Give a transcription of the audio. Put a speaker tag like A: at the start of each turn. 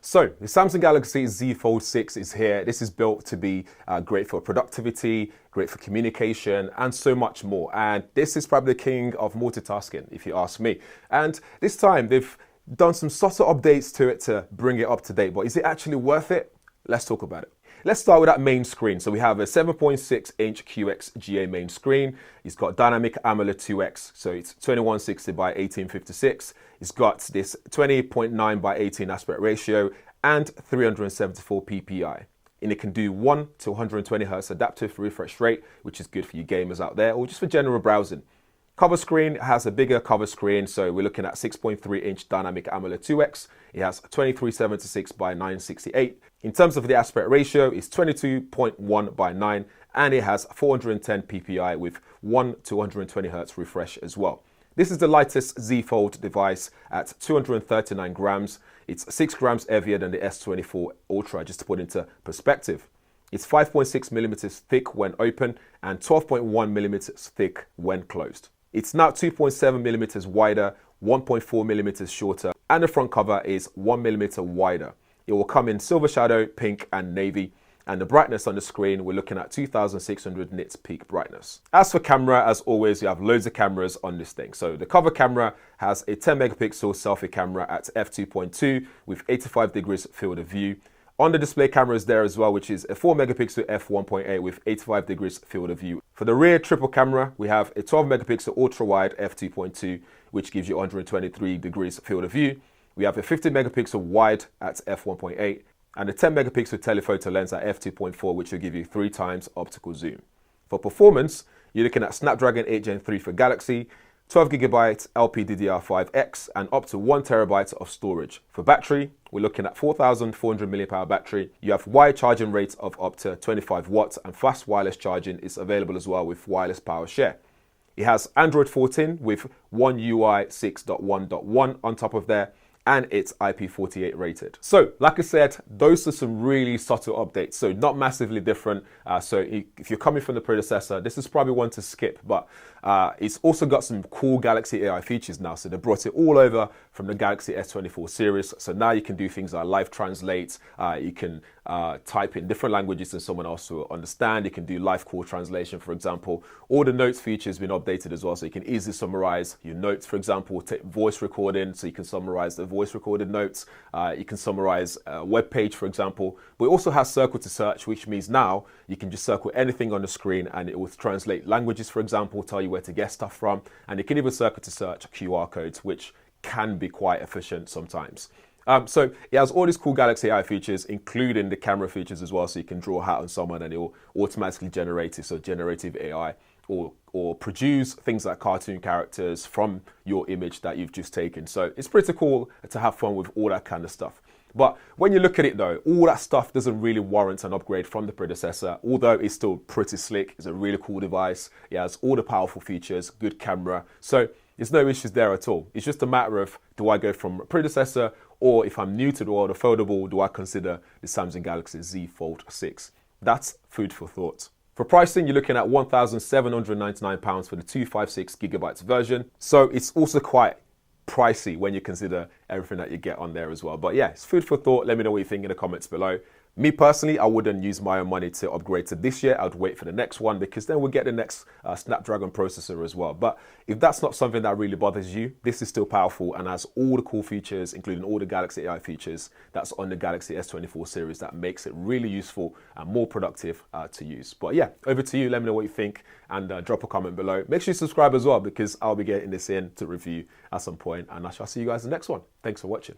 A: So the Samsung Galaxy Z Fold 6 is here. This is built to be great for productivity, great for communication, and so much more. And this is probably the king of multitasking, if you ask me. And this time they've done some subtle updates to it to bring it up to date. But is it actually worth it? Let's talk about it. Let's start with that main screen. So we have a 7.6-inch QXGA main screen. It's got dynamic AMOLED 2X, so it's 2160 by 1856. It's got this 20.9 by 18 aspect ratio and 374 ppi. And it can do 1 to 120 Hz adaptive refresh rate, which is good for you gamers out there or just for general browsing. Cover screen has a bigger cover screen, so we're looking at 6.3-inch dynamic AMOLED 2X. It has 2376 by 968. In terms of the aspect ratio, it's 22.1 by 9, and it has 410 ppi with 1 to 120 Hz refresh as well. This is the lightest Z Fold device at 239 grams. It's 6 grams heavier than the S24 Ultra, just to put into perspective. It's 5.6 millimeters thick when open and 12.1 millimeters thick when closed. It's now 2.7 millimeters wider, 1.4 millimeters shorter, and the front cover is 1 millimeter wider. It will come in silver shadow, pink, and navy. And the brightness on the screen, we're looking at 2600 nits peak brightness. As for camera, as always, you have loads of cameras on this thing. So the cover camera has a 10 megapixel selfie camera at f2.2 with 85 degrees field of view. On the display camera is there as well, which is a 4 megapixel f1.8 with 85 degrees field of view. For the rear triple camera, we have a 12 megapixel ultra wide f2.2, which gives you 123 degrees field of view. We have a 50 megapixel wide at f1.8 and a 10 megapixel telephoto lens at f2.4, which will give you 3 times optical zoom. For performance, you're looking at Snapdragon 8 Gen 3 for Galaxy, 12GB LPDDR5X, and up to 1TB of storage. For battery, we're looking at 4,400 mAh battery. You have wide charging rates of up to 25 watts, and fast wireless charging is available as well with wireless power share. It has Android 14 with One UI 6.1.1 on top of there, and it's IP48 rated. So, like I said, those are some really subtle updates. So not massively different. So if you're coming from the predecessor, this is probably one to skip, but it's also got some cool Galaxy AI features now. So they brought it all over from the Galaxy S24 series. So now you can do things like live translate. You can type in different languages and someone else will understand. You can do live call translation, for example. All the notes features been updated as well, so you can easily summarize your notes, for example, take voice recording, so you can summarize the voice recorded notes. You can summarize a web page, for example. But it also has circle to search, which means now you can just circle anything on the screen and it will translate languages, for example, tell you where to get stuff from. And you can even circle to search QR codes, which can be quite efficient sometimes. So it has all these cool Galaxy AI features, including the camera features as well, so you can draw a hat on someone and it will automatically generate it, so generative AI, or produce things like cartoon characters from your image that you've just taken. So it's pretty cool to have fun with all that kind of stuff. But when you look at it though, all that stuff doesn't really warrant an upgrade from the predecessor, although it's still pretty slick. It's a really cool device. It has all the powerful features, good camera. So there's no issues there at all. It's just a matter of, do I go from a predecessor, or if I'm new to the world of foldable, do I consider the Samsung Galaxy Z Fold 6? That's food for thought. For pricing, you're looking at £1,799 for the 256GB version. So it's also quite pricey when you consider everything that you get on there as well. But yeah, it's food for thought. Let me know what you think in the comments below. Me personally, I wouldn't use my own money to upgrade to this year. I'd wait for the next one because then we'll get the next Snapdragon processor as well. But if that's not something that really bothers you, this is still powerful and has all the cool features, including all the Galaxy AI features that's on the Galaxy S24 series that makes it really useful and more productive to use. But yeah, over to you. Let me know what you think and drop a comment below. Make sure you subscribe as well because I'll be getting this in to review at some point and I shall see you guys in the next one. Thanks for watching.